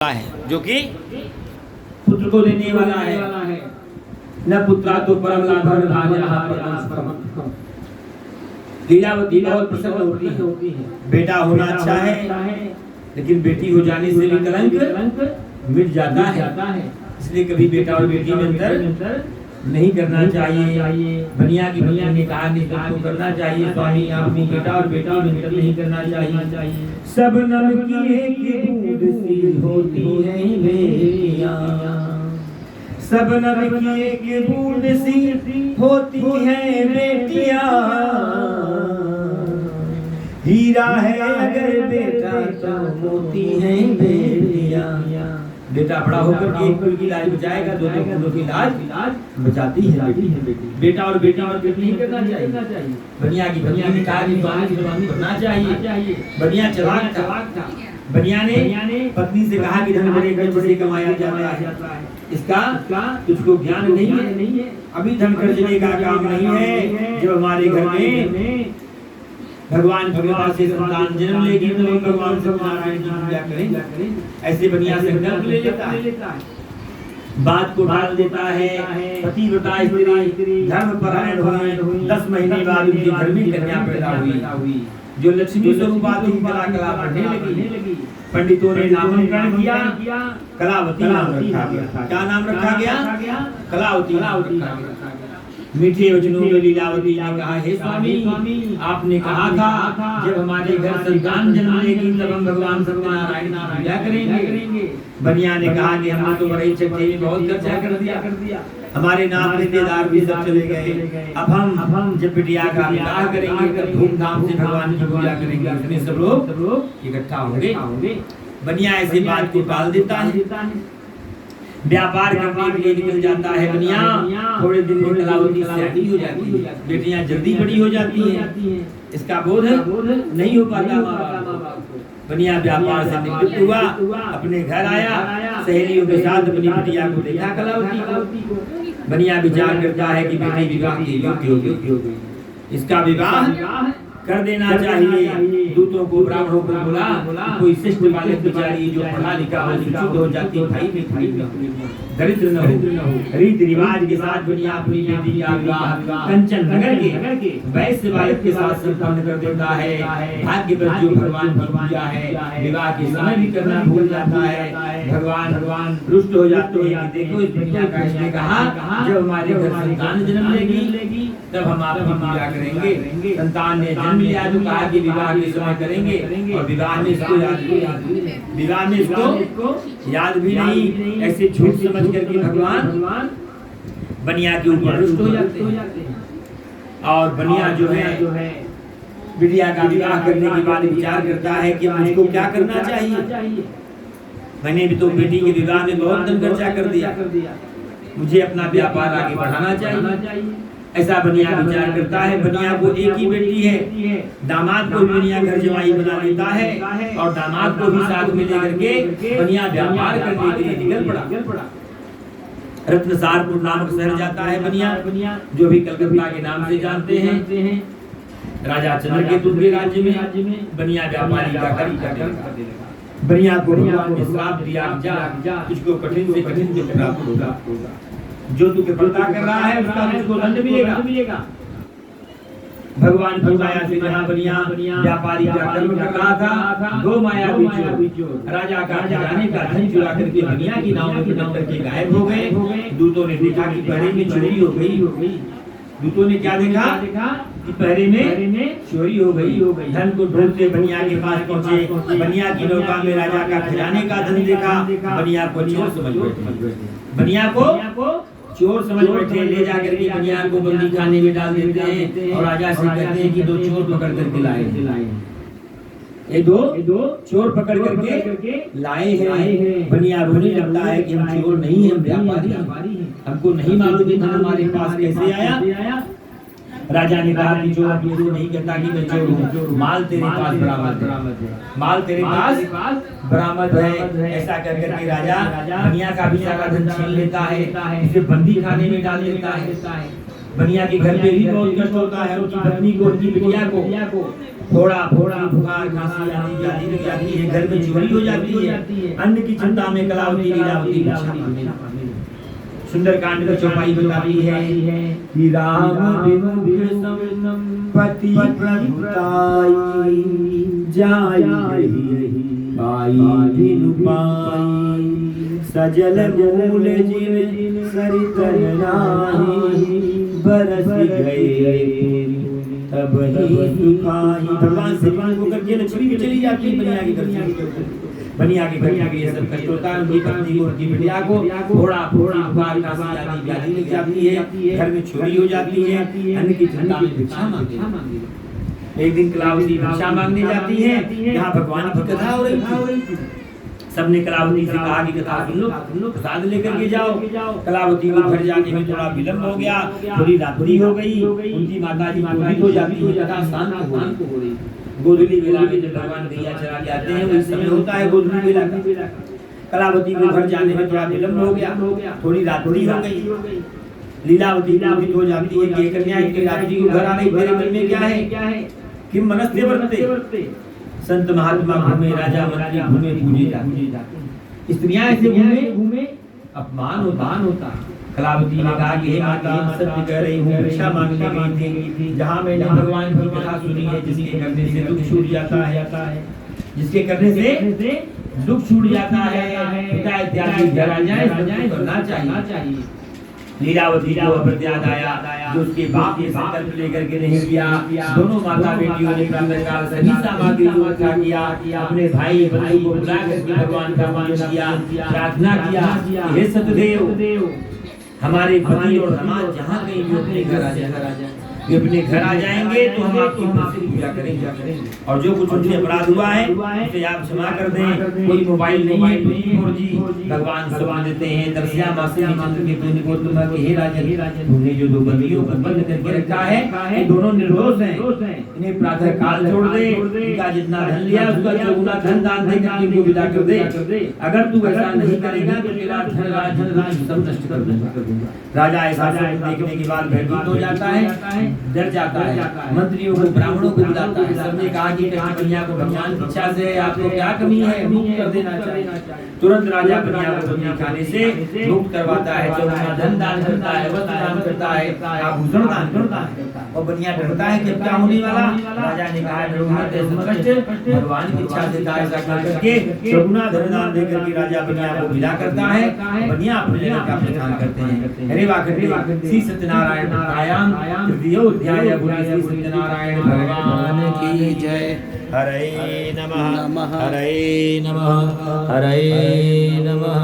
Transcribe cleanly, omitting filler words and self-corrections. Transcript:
है जो कि पुत्र को देने वाला है। न पुत्रा तो परम लीलावती बहुत प्रसन्न होती है। बेटा होना अच्छा है लेकिन बेटी हो जाने से भी कलंक मिट जाता है। इसलिए कभी बेटा और बेटी में अंतर नहीं करना चाहिए। बनिया की बनिया ने कहा कि इसको करना चाहिए। स्वामी आपको बेटा और बेटी में अंतर नहीं करना चाहिए। सब नमकीन की दूध सी होती है बेटियां, सब नमकीन की बूंद सी होती है बेटियां। हीरा है अगर बेटा तो मोती है बेटियां। बेटा बड़ा होकर के एक कुल की लाज बचाएगा, दो कुलों की लाज बचाती है बेटी। बेटा और बेटी नहीं करना चाहिए। बनिया की बनिया ने कहा कि स्वामी करना चाहिए। बनिया चलाक था। बनिया ने पत्नी से कहा कि धन बड़े बड़े कमाया जाता है, इसका तुझको ज्ञान नहीं है। अभी धन खर्चने का काम नहीं है। जब हमारे घर में भगवान भगवान से संतान जन्म लेगी तो हम भगवान सत्यनारायण की पूजा करेंगे। ऐसे बनिया संकल्प ले लेता है, बात को टाल देता है। पतिव्रता स्त्री धर्मपरायण हुई। 10 महीने बाद उनके घर में कन्या पैदा हुई जो लक्ष्मी स्वरूपा थी। कला पढ़ने लगी। पंडितों ने नामकरण किया, कलावती नाम रखा गया। क्या नाम रखा गया? कलावती। मीठे वचनों में लीलावती ने कहा, हे स्वामी आपने कहा था जब हमारे घर संतान जन्म लेगी तब हम भगवान सत्यनारायण की पूजा करेंगे। बनिया ने कहा कि हमने तो बड़े चक्के में बहुत खर्चा कर दिया। हमारे नाम रिश्तेदार भी सब चले गए। अब हम जब बिटिया का विवाह करेंगे तब धूमधाम से भगवान की पूजा करेंगे। इसमें सब लोग इकट्ठा होंगे। बनिया ऐसी बात को टाल देता है। व्यापार करने के लिए निकल जाता है बनिया। थोड़े दिन में कलावती शादी हो जाती है। बेटियां जल्दी बड़ी हो जाती हैं। इसका बोध नहीं हो पाता माँ बाप को। बनिया व्यापार से निवृत्त हुआ, अपने घर आया। सहेलियों के साथ अपनी बिटिया को देखा कलावती को। बनिया विचार करता है कि बेटी विवाह के योग्य हो गई, इसका विवाह कर देना चाहिए। दूतों को ब्राह्मणों को बोला कोई शिष्ट बालक बेचारी जो पढ़ा लिखा हो शिक्षित हो जाती भाई दरिद्र न हो। रीति रिवाज के साथ बनिया अपनी बेटी का विवाह कंचन नगर के वैश्य बालक के साथ संपन्न कर देता है। भाग्य पर जो भगवान की पूजा है विवाह के समय भी करना भूल जाता है। भगवान रुष्ट हो जाते हैं कि देखो इस बनिया का इसने कहा जब हमारे घर संतान जन्म लेगी तब हम आपकी पूजा करेंगे। संतान ने जन्म लिया तो कहा कि विवाह के समय करेंगे और विवाह में इसको याद भी नहीं। ऐसे झूठ समझ करके भगवान बनिया के ऊपर रुष्ट हो जाते हैं। और बनिया जो है बिटिया का विवाह करने के बाद विचार करता है कि मुझको क्या करना चाहिए। मैंने भी तो बेटी के विवाह में बहुत धन खर्चा कर दिया, मुझे अपना व्यापार आगे बढ़ाना चाहिए। ऐसा बनिया विचार करता है। बनिया को एक ही बेटी है। दामाद को भी बनिया घर जमाई बना लेता है और दामाद को भी साथ में लेकर के बनिया व्यापार करने के लिए निकल पड़ा। रत्नसारपुर नामक शहर जाता है बनिया, जो भी कलकत्ता के नाम से जानते हैं। राजा चंद्रकेतु के राज्य में बनिया व्यापारी का कार्य। बनिया को भगवान ने श्राप दिया, जा तुझको कठिन से कठिन जो प्राप्त होगा, जो तू विफलता कर रहा है उसका तुझको दंड मिलेगा। भगवान भगवाया से जहाँ बनिया व्यापारी का कर्म कर रहा था, 2 मायावी चोर राजा का खजाने का धन चुरा करके बनिया की नाव में बिठा करके गायब हो गए। दूतों ने देखा कि पहरे में चोरी हो गई। दूतों ने क्या देखा कि पहरे में चोरी हो गई। धन को ढूंढते बनिया के पास पहुंचे। बनिया की नौका में राजा का खजाने का धन देखा। बनिया को चोर समझ बैठे। ले जाकर के बनिया को बंदी खाने में डाल देते हैं और राजा से कहते हैं कि 2 चोर पकड़ करके लाए। ये 2 चोर पकड़ करके लाए हैं। बनिया रोने लगता है कि हम चोर नहीं है, हम व्यापारी हैं। हमको नहीं मालूम कि धन हमारे पास कैसे आया। राजा ने कहा कि चोर नहीं कहता कि मैं चोर हूँ, माल तेरे पास बरामद है, माल तेरे पास बरामद है। ऐसा कर करके राजा बनिया का भी सारा धन छीन लेता है, उसे बंदी खाने में डाल देता है। बनिया के घर में भी बहुत कष्ट होता है। उनकी पत्नी को, उनकी बिटिया को थोड़ा बुखार खांसी आदि व्याधि लग जाती है, घर में चोरी हो जाती है, अन्न की चिंता में कलावती लीलावती भिक्षा मांगने लगती है। सुंदरकांड की चौपाई बताती है कि राम विमुख संपत्ति प्रभुताई जाई पाई बिनु पाई सजल मूल जिन सरितन नाही बरस गए तब ही सुखाई। भगवान श्री राम को करके लक्ष्मी भी चली जाती है बनिया के घर से, बनिया के घर के ये सब कष्ट होता है। उनकी पत्नी को उनकी बिटिया को थोड़ा बुखार खांसी आदि व्याधि लग जाती है, घर में चोरी हो जाती है, अन्न की चिंता में भिक्षा मांगती। एक दिन कलावती भिक्षा मांगने जाती है, यहाँ भगवान की कथा हो रही थी। सबने कलावती से कहा कि कथा सुन लो, प्रसाद लेकर के जाओ। कलावती को घर जाने में थोड़ा विलंब हो गया, थोड़ी रात्रि हो गई। उनकी माता जी क्रोधित हो जाती है, कथा शांत हो गई। गोधूली बेला में जब भगवान गैया चरा के आते हैं, उस समय होता है गोधूली बेला का। कलावती को घर जाने में थोड़ा विलंब हो गया, थोड़ी रात्रि हो गई। लीलावती क्रोधित हो जाती है कि कन्या इतनी रात्रि को घर आ रही, तेरे मन में क्या है? किम मनस्ते वर्तते। संत महात्मा घूमे, राजा मंत्री घूमे, पूजे जाते। स्त्रियां ऐसे घूमे, अपमान होता। कलावती ने कहा कि हे माता, सत्य कह रही हूँ, भिक्षा मांगने गई थी, जहाँ मैंने भगवान की कथा सुनी है, जिसके करने से दुख छूट जाता है, जिसके करने से दुख छूट जाता है, पिता इत्यादि घर आ जाए करना चाहिए। लीलावती को अमृत याद आया, जो उसके बाप ने संकल्प लेकर के नहीं किया। दोनों माता बेटियों ने प्रातःकाल सभी सामग्री को इकट्ठा किया, अपने भाई बंधु को बुला करके भगवान का मान किया, प्रार्थना किया, हे सतदेव, हमारे पति और समाज जहाँ कहीं भी अपने घर आ जाए, वे अपने घर आ जाएंगे तो हम आपकी पूजा करेंगे, और जो कुछ उनसे अपराध हुआ है उसे आप क्षमा कर दें। कोई मोबाइल नहीं है तो जी भगवान सब देते हैं। दर्शिया मासी चंद्र के पुण्य को तुम हे राजन, तुमने जो दो बंदियों को बंद करके रखा है, ये दोनों निर्दोष हैं, इन्हें प्रातः काल छोड़ दे, इनका जितना धन लिया उसका चौगुना धन दान दे करके इनको विदा कर दे। अगर तू ऐसा नहीं करेगा तो तेरा धन सब नष्ट कर दूंगा। राजा ऐसा देखने के बाद भयभीत हो जाता है, डर जाता है, मंत्रियों को ब्राह्मणों को बुलाता है। सबने कहा कि कन्या को भगवान की इच्छा से आपको क्या कमी है, मुक्त कर देना चाहिए। तुरंत राजा कन्या को बंदी खाने से मुक्त करवाता है, चौगुना धन दान करता है, वस्त्र दान करता है, आभूषण दान करता है। और बनिया डरता है कि क्या होने वाला। राजा ने कहा भगवान की इच्छा से ऐसा करके चौगुना धन दान देकर के राजा बनिया को विदा करता है। बनिया अपने लेने का प्रस्थान करते हैं। हरे वाकटे श्री सत्यनारायण आयाम तृतीय अध्याय बोले श्री सत्यनारायण भगवान की जय। हरे नमः, हरे नमः, हरे नमः।